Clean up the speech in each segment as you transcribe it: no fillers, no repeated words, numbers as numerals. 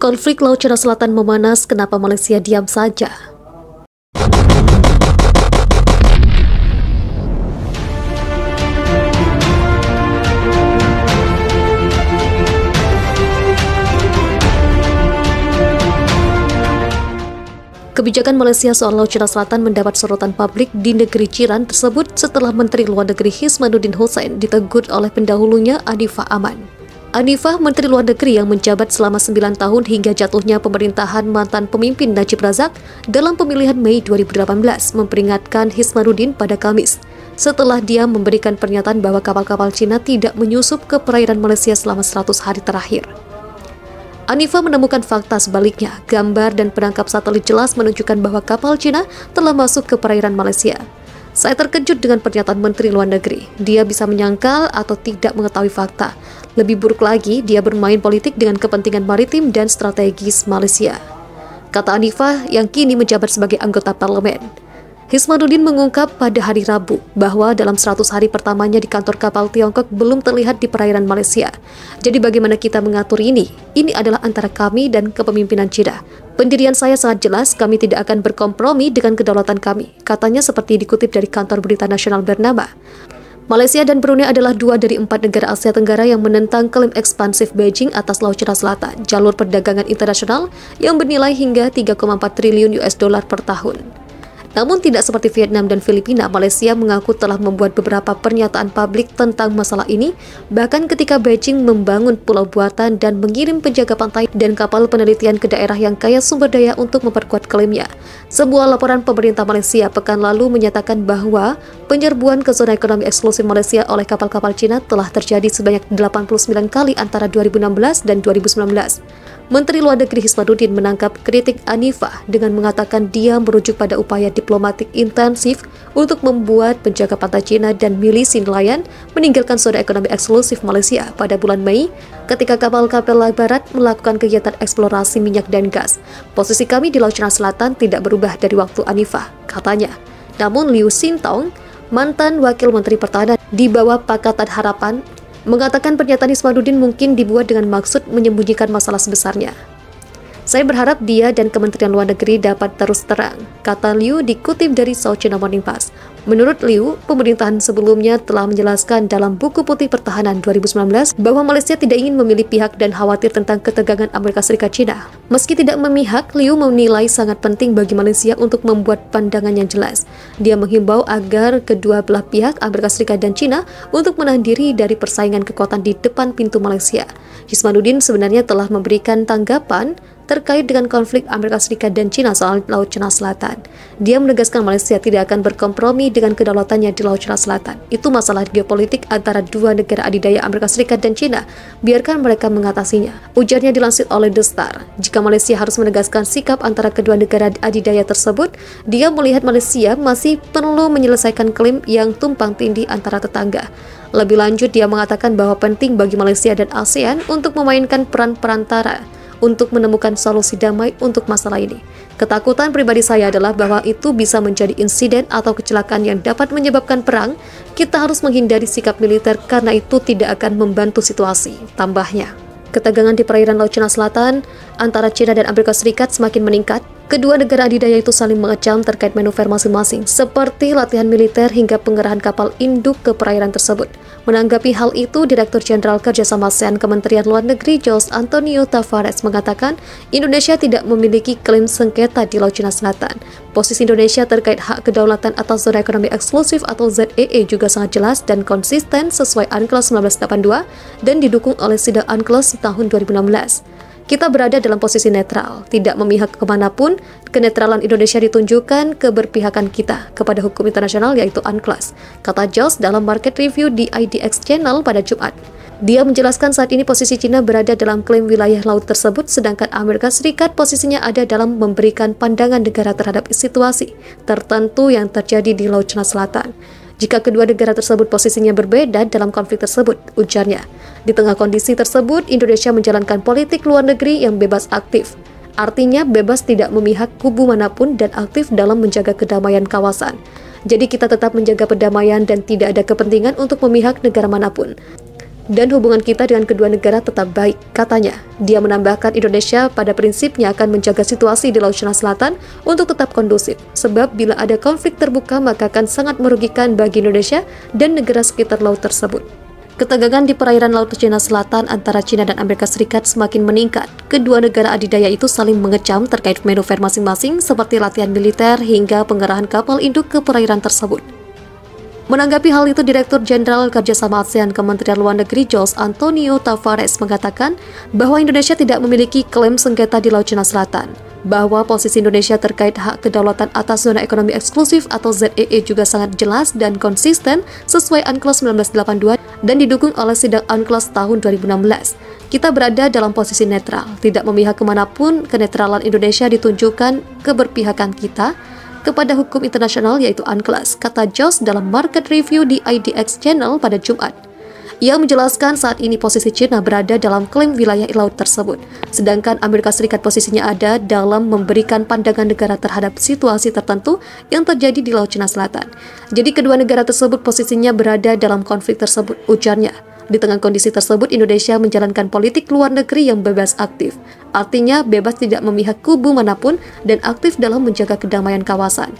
Konflik Laut Cina Selatan memanas, kenapa Malaysia diam saja? Kebijakan Malaysia soal Laut Cina Selatan mendapat sorotan publik di negeri jiran tersebut setelah Menteri Luar Negeri Hismanuddin Hussein ditegur oleh pendahulunya Anifah Aman. Anifah, Menteri Luar Negeri yang menjabat selama 9 tahun hingga jatuhnya pemerintahan mantan pemimpin Najib Razak dalam pemilihan Mei 2018, memperingatkan Hismanuddin pada Kamis setelah dia memberikan pernyataan bahwa kapal-kapal Cina tidak menyusup ke perairan Malaysia selama 100 hari terakhir. Anifah menemukan fakta sebaliknya. Gambar dan penangkap satelit jelas menunjukkan bahwa kapal Cina telah masuk ke perairan Malaysia. Saya terkejut dengan pernyataan Menteri Luar Negeri. Dia bisa menyangkal atau tidak mengetahui fakta. Lebih buruk lagi, dia bermain politik dengan kepentingan maritim dan strategis Malaysia, kata Anifah yang kini menjabat sebagai anggota parlemen. Hismanuddin mengungkap pada hari Rabu bahwa dalam 100 hari pertamanya di kantor kapal Tiongkok belum terlihat di perairan Malaysia. Jadi bagaimana kita mengatur ini? Ini adalah antara kami dan kepemimpinan Cina. Pendirian saya sangat jelas, kami tidak akan berkompromi dengan kedaulatan kami, katanya seperti dikutip dari kantor berita nasional bernama. Malaysia dan Brunei adalah 2 dari 4 negara Asia Tenggara yang menentang klaim ekspansif Beijing atas Laut Cina Selatan, jalur perdagangan internasional yang bernilai hingga 3,4 triliun US dollar per tahun. Namun tidak seperti Vietnam dan Filipina, Malaysia mengaku telah membuat beberapa pernyataan publik tentang masalah ini, bahkan ketika Beijing membangun pulau buatan dan mengirim penjaga pantai dan kapal penelitian ke daerah yang kaya sumber daya untuk memperkuat klaimnya. Sebuah laporan pemerintah Malaysia pekan lalu menyatakan bahwa penyerbuan ke zona ekonomi eksklusif Malaysia oleh kapal-kapal Cina telah terjadi sebanyak 89 kali antara 2016 dan 2019. Menteri Luar Negeri Hismanuddin menangkap kritik Anifah dengan mengatakan dia merujuk pada upaya diplomatik intensif untuk membuat penjaga pantai Cina dan milisi nelayan meninggalkan zona ekonomi eksklusif Malaysia pada bulan Mei ketika kapal-kapal Barat melakukan kegiatan eksplorasi minyak dan gas. Posisi kami di Laut Cina Selatan tidak berubah dari waktu Anifah, katanya. Namun Liu Sintong, mantan Wakil Menteri Pertahanan di bawah Pakatan Harapan, mengatakan pernyataan Hismanuddin mungkin dibuat dengan maksud menyembunyikan masalah sebesarnya. Saya berharap dia dan Kementerian Luar Negeri dapat terus terang, kata Liu dikutip dari South China Morning Post. Menurut Liu, pemerintahan sebelumnya telah menjelaskan dalam Buku Putih Pertahanan 2019 bahwa Malaysia tidak ingin memilih pihak dan khawatir tentang ketegangan Amerika Serikat China. Meski tidak memihak, Liu menilai sangat penting bagi Malaysia untuk membuat pandangan yang jelas. Dia menghimbau agar kedua belah pihak, Amerika Serikat dan China, untuk menahan diri dari persaingan kekuatan di depan pintu Malaysia. Hismanuddin sebenarnya telah memberikan tanggapan terkait dengan konflik Amerika Serikat dan China soal Laut Cina Selatan. Dia menegaskan Malaysia tidak akan berkompromi dengan kedaulatannya di Laut Cina Selatan. Itu masalah geopolitik antara 2 negara adidaya Amerika Serikat dan China. Biarkan mereka mengatasinya. Ujarnya dilansir oleh The Star. Jika Malaysia harus menegaskan sikap antara kedua negara adidaya tersebut, dia melihat Malaysia masih perlu menyelesaikan klaim yang tumpang tindih antara tetangga. Lebih lanjut, dia mengatakan bahwa penting bagi Malaysia dan ASEAN untuk memainkan peran perantara untuk menemukan solusi damai untuk masalah ini. Ketakutan pribadi saya adalah bahwa itu bisa menjadi insiden atau kecelakaan yang dapat menyebabkan perang. Kita harus menghindari sikap militer karena itu tidak akan membantu situasi, tambahnya. Ketegangan di perairan Laut Cina Selatan antara China dan Amerika Serikat semakin meningkat. Kedua negara adidaya itu saling mengecam terkait manuver masing-masing, seperti latihan militer hingga pengerahan kapal induk ke perairan tersebut. Menanggapi hal itu, Direktur Jenderal Kerjasama ASEAN Kementerian Luar Negeri Jose Antonio Tavares mengatakan Indonesia tidak memiliki klaim sengketa di Laut Cina Selatan. Posisi Indonesia terkait hak kedaulatan atas zona ekonomi eksklusif atau ZEE juga sangat jelas dan konsisten sesuai UNCLOS 1982 dan didukung oleh sidang UNCLOS tahun 2016. Kita berada dalam posisi netral, tidak memihak kemanapun. Kenetralan Indonesia ditunjukkan keberpihakan kita kepada hukum internasional yaitu UNCLOS, kata Jos dalam market review di IDX Channel pada Jumat. Dia menjelaskan saat ini posisi China berada dalam klaim wilayah laut tersebut, sedangkan Amerika Serikat posisinya ada dalam memberikan pandangan negara terhadap situasi tertentu yang terjadi di Laut Cina Selatan. Jika kedua negara tersebut posisinya berbeda dalam konflik tersebut, ujarnya. Di tengah kondisi tersebut, Indonesia menjalankan politik luar negeri yang bebas aktif. Artinya bebas tidak memihak kubu manapun dan aktif dalam menjaga kedamaian kawasan. Jadi kita tetap menjaga perdamaian dan tidak ada kepentingan untuk memihak negara manapun. dan hubungan kita dengan kedua negara tetap baik, katanya. Dia menambahkan Indonesia pada prinsipnya akan menjaga situasi di Laut Cina Selatan untuk tetap kondusif, sebab bila ada konflik terbuka maka akan sangat merugikan bagi Indonesia dan negara sekitar laut tersebut. Ketegangan di perairan Laut Cina Selatan antara China dan Amerika Serikat semakin meningkat. Kedua negara adidaya itu saling mengecam terkait manuver masing-masing seperti latihan militer hingga pengerahan kapal induk ke perairan tersebut. Menanggapi hal itu, Direktur Jenderal Kerjasama ASEAN Kementerian Luar Negeri Jose Antonio Tavares mengatakan bahwa Indonesia tidak memiliki klaim sengketa di Laut Cina Selatan, bahwa posisi Indonesia terkait hak kedaulatan atas zona ekonomi eksklusif atau ZEE juga sangat jelas dan konsisten sesuai UNCLOS 1982 dan didukung oleh sidang UNCLOS tahun 2016. Kita berada dalam posisi netral, tidak memihak kemanapun. Kenetralan Indonesia ditunjukkan keberpihakan kita kepada hukum internasional yaitu UNCLOS, kata Jos dalam market review di IDX Channel pada Jumat. Ia menjelaskan saat ini posisi China berada dalam klaim wilayah laut tersebut, sedangkan Amerika Serikat posisinya ada dalam memberikan pandangan negara terhadap situasi tertentu yang terjadi di Laut Cina Selatan. Jadi kedua negara tersebut posisinya berada dalam konflik tersebut, ujarnya. Di tengah kondisi tersebut, Indonesia menjalankan politik luar negeri yang bebas aktif. Artinya bebas tidak memihak kubu manapun dan aktif dalam menjaga kedamaian kawasan.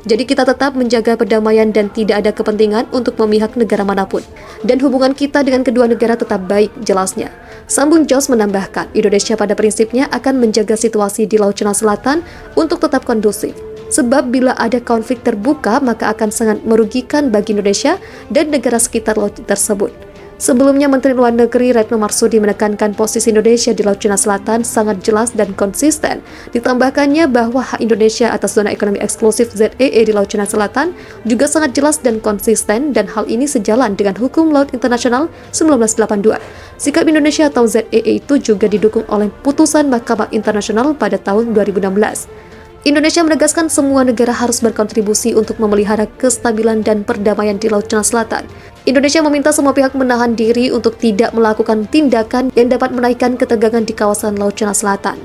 Jadi kita tetap menjaga perdamaian dan tidak ada kepentingan untuk memihak negara manapun. Dan hubungan kita dengan kedua negara tetap baik, jelasnya. Sambung Jos menambahkan, Indonesia pada prinsipnya akan menjaga situasi di Laut Cina Selatan untuk tetap kondusif. Sebab bila ada konflik terbuka maka akan sangat merugikan bagi Indonesia dan negara sekitar laut tersebut. Sebelumnya, Menteri Luar Negeri Retno Marsudi menekankan posisi Indonesia di Laut Cina Selatan sangat jelas dan konsisten. Ditambahkannya bahwa hak Indonesia atas zona ekonomi eksklusif ZEE di Laut Cina Selatan juga sangat jelas dan konsisten, dan hal ini sejalan dengan Hukum Laut Internasional 1982. Sikap Indonesia atau ZEE itu juga didukung oleh putusan Mahkamah Internasional pada tahun 2016. Indonesia menegaskan semua negara harus berkontribusi untuk memelihara kestabilan dan perdamaian di Laut Cina Selatan. Indonesia meminta semua pihak menahan diri untuk tidak melakukan tindakan yang dapat menaikkan ketegangan di kawasan Laut Cina Selatan.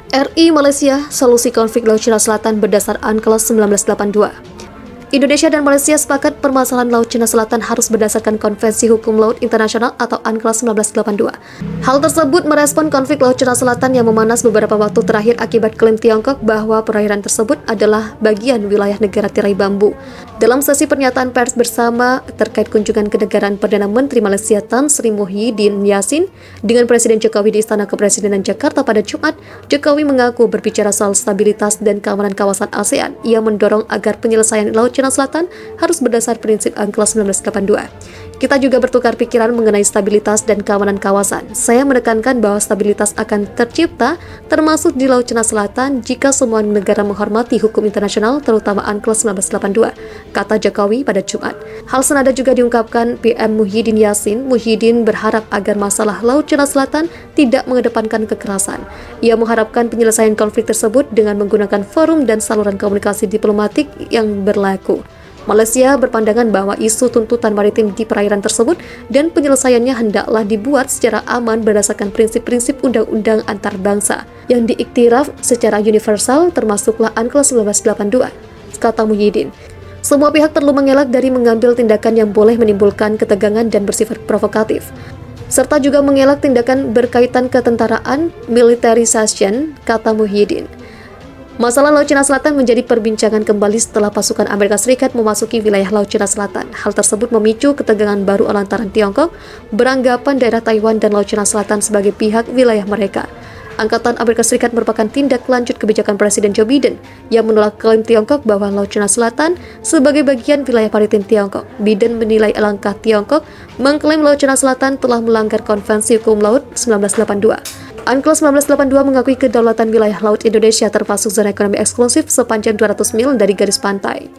RI Malaysia, solusi konflik Laut Cina Selatan berdasar UNCLOS 1982. Indonesia dan Malaysia sepakat permasalahan Laut Cina Selatan harus berdasarkan Konvensi Hukum Laut Internasional atau UNCLOS 1982. Hal tersebut merespon konflik Laut Cina Selatan yang memanas beberapa waktu terakhir akibat klaim Tiongkok bahwa perairan tersebut adalah bagian wilayah negara tirai bambu. Dalam sesi pernyataan pers bersama terkait kunjungan kenegaraan Perdana Menteri Malaysia Tan Sri Muhyiddin Yassin dengan Presiden Jokowi di Istana Kepresidenan Jakarta pada Jumat, Jokowi mengaku berbicara soal stabilitas dan keamanan kawasan ASEAN. Ia mendorong agar penyelesaian Laut Cina Selatan harus berdasar prinsip UNCLOS 1982. Kita juga bertukar pikiran mengenai stabilitas dan keamanan kawasan. Saya menekankan bahwa stabilitas akan tercipta termasuk di Laut Cina Selatan jika semua negara menghormati hukum internasional terutama UNCLOS 1982, kata Jokowi pada Jumat. Hal senada juga diungkapkan PM Muhyiddin Yassin. Muhyiddin berharap agar masalah Laut Cina Selatan tidak mengedepankan kekerasan. Ia mengharapkan penyelesaian konflik tersebut dengan menggunakan forum dan saluran komunikasi diplomatik yang berlaku. Malaysia berpandangan bahwa isu tuntutan maritim di perairan tersebut dan penyelesaiannya hendaklah dibuat secara aman berdasarkan prinsip-prinsip undang-undang antarbangsa yang diiktiraf secara universal termasuklah UNCLOS 1982, kata Muhyiddin. Semua pihak perlu mengelak dari mengambil tindakan yang boleh menimbulkan ketegangan dan bersifat provokatif, serta juga mengelak tindakan berkaitan ketentaraan, militarization, kata Muhyiddin. Masalah Laut Cina Selatan menjadi perbincangan kembali setelah pasukan Amerika Serikat memasuki wilayah Laut Cina Selatan. Hal tersebut memicu ketegangan baru lantaran Tiongkok beranggapan daerah Taiwan dan Laut Cina Selatan sebagai pihak wilayah mereka. Angkatan Amerika Serikat merupakan tindak lanjut kebijakan Presiden Joe Biden yang menolak klaim Tiongkok bahwa Laut Cina Selatan sebagai bagian wilayah maritim Tiongkok. Biden menilai langkah Tiongkok mengklaim Laut Cina Selatan telah melanggar Konvensi Hukum Laut 1982. UNCLOS 1982 mengakui kedaulatan wilayah laut Indonesia termasuk zona ekonomi eksklusif sepanjang 200 mil dari garis pantai.